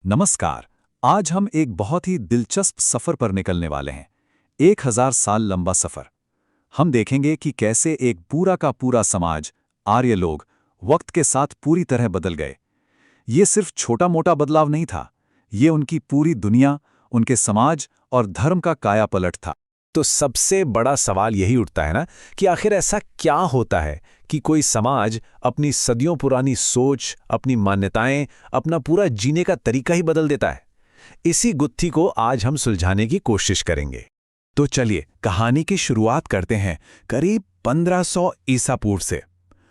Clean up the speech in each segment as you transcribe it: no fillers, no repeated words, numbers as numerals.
नमस्कार। आज हम एक बहुत ही दिलचस्प सफर पर निकलने वाले हैं। 1000 साल लंबा सफर। हम देखेंगे कि कैसे एक पूरा का पूरा समाज, आर्य लोग, वक्त के साथ पूरी तरह बदल गए। ये सिर्फ छोटा-मोटा बदलाव नहीं था, ये उनकी पूरी दुनिया, उनके समाज और धर्म का कायापलट था। तो सबसे बड़ा सवाल यही उठता है ना कि आखिर ऐसा क्या होता है कि कोई समाज अपनी सदियों पुरानी सोच, अपनी मान्यताएं, अपना पूरा जीने का तरीका ही बदल देता है। इसी गुत्थी को आज हम सुलझाने की कोशिश करेंगे। तो चलिए कहानी की शुरुआत करते हैं करीब 1500 ईसा पूर्व से।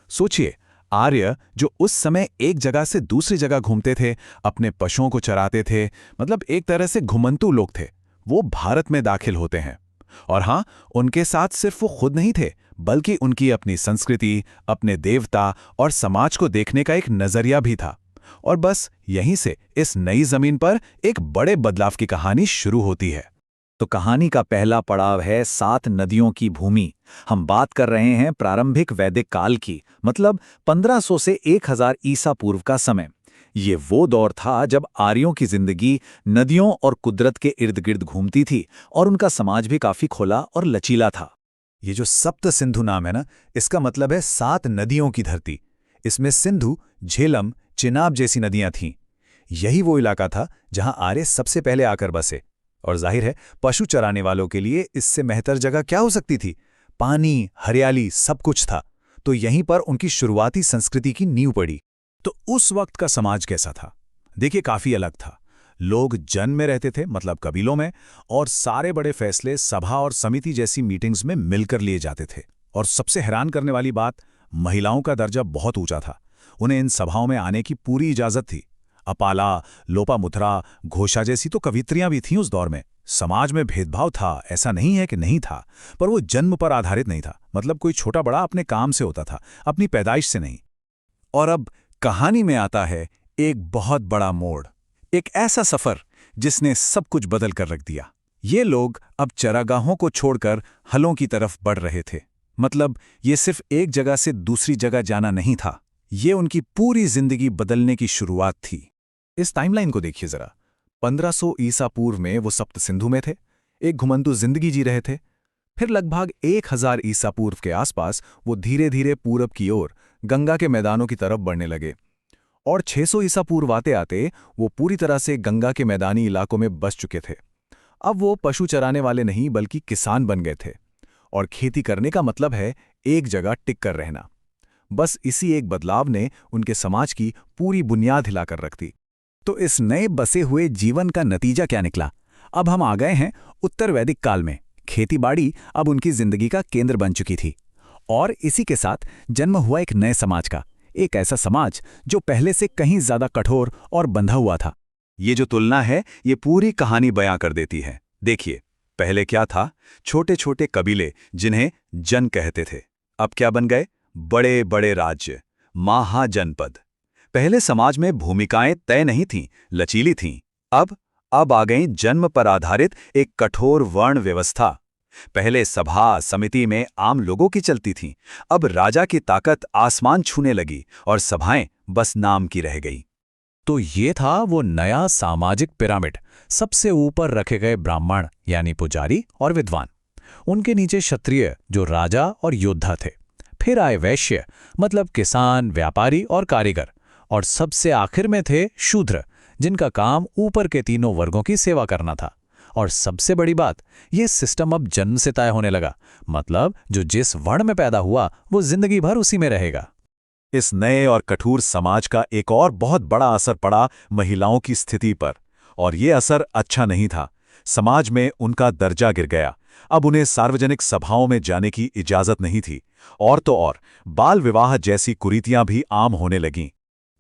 सोचिए, आर्य जो उस समय एक जगह से दूसरी जगह घूमते थे, अपने पशुओं को चराते थे, मतलब एक तरह से घुमंतू लोग थे, वो भारत में दाखिल होते हैं। और हां, उनके साथ सिर्फ वो खुद नहीं थे, बल्कि उनकी अपनी संस्कृति, अपने देवता और समाज को देखने का एक नजरिया भी था। और बस यहीं से इस नई जमीन पर एक बड़े बदलाव की कहानी शुरू होती है। तो कहानी का पहला पड़ाव है 7 नदियों की भूमि। हम बात कर रहे हैं प्रारंभिक वैदिक काल की, मतलब 1500 से 1000 ईसा पूर्व का समय। ये वो दौर था जब आर्यों की जिंदगी नदियों और कुदरत के इर्द गिर्द घूमती थी और उनका समाज भी काफी खुला और लचीला था। ये जो सप्त सिंधु नाम है ना, इसका मतलब है 7 नदियों की धरती। इसमें सिंधु, झेलम, चिनाब जैसी नदियां थीं। यही वो इलाका था जहां आर्य सबसे पहले आकर बसे। और जाहिर है, पशु चराने वालों के लिए इससे बेहतर जगह क्या हो सकती थी। पानी, हरियाली, सब कुछ था। तो यहीं पर उनकी शुरुआती संस्कृति की नींव पड़ी। तो उस वक्त का समाज कैसा था? देखिए, काफी अलग था। लोग जन में रहते थे, मतलब कबीलों में, और सारे बड़े फैसले सभा और समिति जैसी मीटिंग्स में मिलकर लिए जाते थे। और सबसे हैरान करने वाली बात, महिलाओं का दर्जा बहुत ऊंचा था। उन्हें इन सभाओं में आने की पूरी इजाजत थी। अपाला, लोपामुद्रा, घोषा जैसी तो कवित्रियां भी थीं उस दौर में। समाज में भेदभाव था, ऐसा नहीं है कि नहीं था, पर वो जन्म पर आधारित नहीं था। मतलब कोई छोटा बड़ा अपने काम से होता था, अपनी पैदाइश से नहीं। और अब कहानी में आता है एक बहुत बड़ा मोड़, एक ऐसा सफर जिसने सब कुछ बदल कर रख दिया। ये लोग अब चरागाहों को छोड़कर हलों की तरफ बढ़ रहे थे। मतलब ये सिर्फ एक जगह से दूसरी जगह जाना नहीं था, ये उनकी पूरी जिंदगी बदलने की शुरुआत थी। इस टाइमलाइन को देखिए जरा। 1500 ईसा पूर्व में वो सप्त सिंधु में थे, एक घुमंतू जिंदगी जी रहे थे। फिर लगभग 1000 ईसा पूर्व के आसपास वो धीरे धीरे पूरब की ओर गंगा के मैदानों की तरफ बढ़ने लगे। और 600 ईसा पूर्व आते आते वो पूरी तरह से गंगा के मैदानी इलाकों में बस चुके थे। अब वो पशु चराने वाले नहीं, बल्कि किसान बन गए थे। और खेती करने का मतलब है एक जगह टिक कर रहना। बस इसी एक बदलाव ने उनके समाज की पूरी बुनियाद हिलाकर रख दी। तो इस नए बसे हुए जीवन का नतीजा क्या निकला? अब हम आ गए हैं उत्तर वैदिक काल में। खेतीबाड़ी अब उनकी जिंदगी का केंद्र बन चुकी थी। और इसी के साथ जन्म हुआ एक नए समाज का, एक ऐसा समाज जो पहले से कहीं ज्यादा कठोर और बंधा हुआ था। ये जो तुलना है, ये पूरी कहानी बयां कर देती है। देखिए, पहले क्या था? छोटे छोटे कबीले जिन्हें जन कहते थे, अब क्या बन गए? बड़े बड़े राज्य, महाजनपद। पहले समाज में भूमिकाएं तय नहीं थीं, लचीली थीं। अब आ गई जन्म पर आधारित एक कठोर वर्ण व्यवस्था। पहले सभा समिति में आम लोगों की चलती थीं, अब राजा की ताकत आसमान छूने लगी और सभाएं बस नाम की रह गई। तो ये था वो नया सामाजिक पिरामिड। सबसे ऊपर रखे गए ब्राह्मण यानी पुजारी और विद्वान, उनके नीचे क्षत्रिय जो राजा और योद्धा थे, फिर आए वैश्य मतलब किसान, व्यापारी और कारीगर, और सबसे आखिर में थे शूद्र जिनका काम ऊपर के तीनों वर्गों की सेवा करना था। और सबसे बड़ी बात, ये सिस्टम अब जन्म से तय होने लगा। मतलब जो जिस वर्ण में पैदा हुआ वो जिंदगी भर उसी में रहेगा। इस नए और कठोर समाज का एक और बहुत बड़ा असर पड़ा महिलाओं की स्थिति पर। और ये असर अच्छा नहीं था। समाज में उनका दर्जा गिर गया। अब उन्हें सार्वजनिक सभाओं में जाने की इजाजत नहीं थी। और तो और बाल विवाह जैसी कुरीतियां भी आम होने लगीं।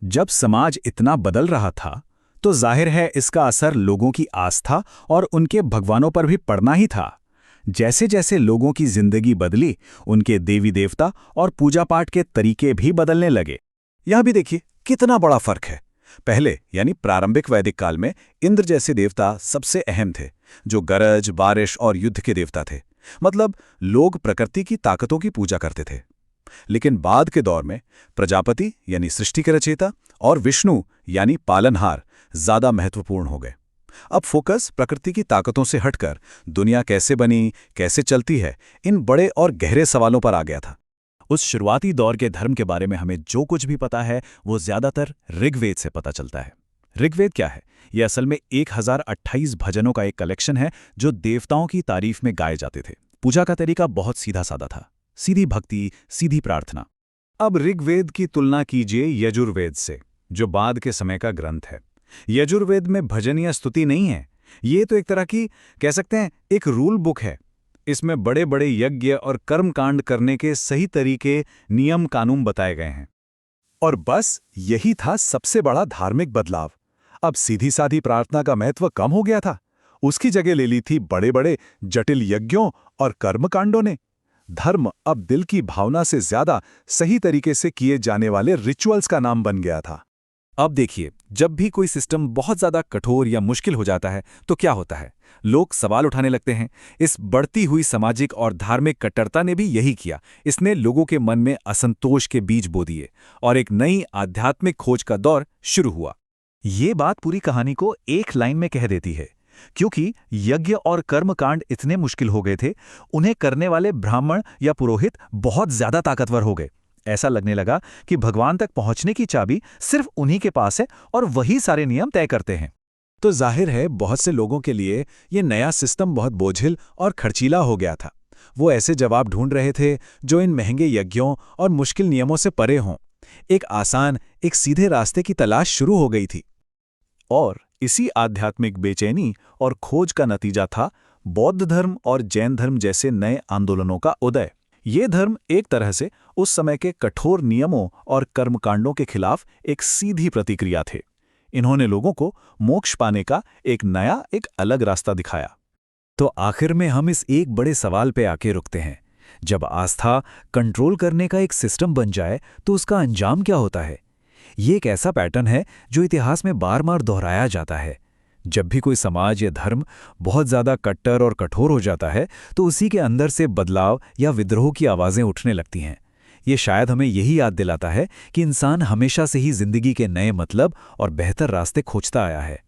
जब समाज इतना बदल रहा था, तो जाहिर है इसका असर लोगों की आस्था और उनके भगवानों पर भी पड़ना ही था। जैसे जैसे लोगों की जिंदगी बदली, उनके देवी देवता और पूजा पाठ के तरीके भी बदलने लगे। यह भी देखिए कितना बड़ा फर्क है। पहले यानी प्रारंभिक वैदिक काल में इंद्र जैसे देवता सबसे अहम थे, जो गरज, बारिश और युद्ध के देवता थे। मतलब लोग प्रकृति की ताकतों की पूजा करते थे। लेकिन बाद के दौर में प्रजापति यानी सृष्टि के रचयिता और विष्णु यानी पालनहार ज्यादा महत्वपूर्ण हो गए। अब फोकस प्रकृति की ताकतों से हटकर दुनिया कैसे बनी, कैसे चलती है, इन बड़े और गहरे सवालों पर आ गया था। उस शुरुआती दौर के धर्म के बारे में हमें जो कुछ भी पता है वो ज्यादातर ऋग्वेद से पता चलता है। ऋग्वेद क्या है? यह असल में 1028 भजनों का एक कलेक्शन है जो देवताओं की तारीफ में गाए जाते थे। पूजा का तरीका बहुत सीधा साधा था, सीधी भक्ति, सीधी प्रार्थना। अब ऋग्वेद की तुलना कीजिए यजुर्वेद से, जो बाद के समय का ग्रंथ है। यजुर्वेद में भजन या स्तुति नहीं है, ये तो एक तरह की कह सकते हैं एक रूल बुक है। इसमें बड़े बड़े यज्ञ और कर्मकांड करने के सही तरीके, नियम कानून बताए गए हैं। और बस यही था सबसे बड़ा धार्मिक बदलाव। अब सीधी साधी प्रार्थना का महत्व कम हो गया था, उसकी जगह ले ली थी बड़े बड़े जटिल यज्ञों और कर्मकांडों ने। धर्म अब दिल की भावना से ज्यादा सही तरीके से किए जाने वाले रिचुअल्स का नाम बन गया था। अब देखिए, जब भी कोई सिस्टम बहुत ज्यादा कठोर या मुश्किल हो जाता है तो क्या होता है? लोग सवाल उठाने लगते हैं। इस बढ़ती हुई सामाजिक और धार्मिक कट्टरता ने भी यही किया। इसने लोगों के मन में असंतोष के बीज बो दिए और एक नई आध्यात्मिक खोज का दौर शुरू हुआ। ये बात पूरी कहानी को एक लाइन में कह देती है, क्योंकि यज्ञ और कर्मकांड इतने मुश्किल हो गए थे, उन्हें करने वाले ब्राह्मण या पुरोहित बहुत ज्यादा ताकतवर हो गए। ऐसा लगने लगा कि भगवान तक पहुंचने की चाबी सिर्फ उन्हीं के पास है और वही सारे नियम तय करते हैं। तो जाहिर है बहुत से लोगों के लिए ये नया सिस्टम बहुत बोझिल और खर्चीला हो गया था। वो ऐसे जवाब ढूंढ रहे थे जो इन महंगे यज्ञों और मुश्किल नियमों से परे हों। एक आसान, एक सीधे रास्ते की तलाश शुरू हो गई थी। और इसी आध्यात्मिक बेचैनी और खोज का नतीजा था बौद्ध धर्म और जैन धर्म जैसे नए आंदोलनों का उदय। ये धर्म एक तरह से उस समय के कठोर नियमों और कर्मकांडों के खिलाफ एक सीधी प्रतिक्रिया थे। इन्होंने लोगों को मोक्ष पाने का एक नया, एक अलग रास्ता दिखाया। तो आखिर में हम इस एक बड़े सवाल पे आके रुकते हैं। जब आस्था कंट्रोल करने का एक सिस्टम बन जाए तो उसका अंजाम क्या होता है? ये एक ऐसा पैटर्न है जो इतिहास में बार बार दोहराया जाता है। जब भी कोई समाज या धर्म बहुत ज्यादा कट्टर और कठोर हो जाता है तो उसी के अंदर से बदलाव या विद्रोह की आवाजें उठने लगती हैं। ये शायद हमें यही याद दिलाता है कि इंसान हमेशा से ही जिंदगी के नए मतलब और बेहतर रास्ते खोजता आया है।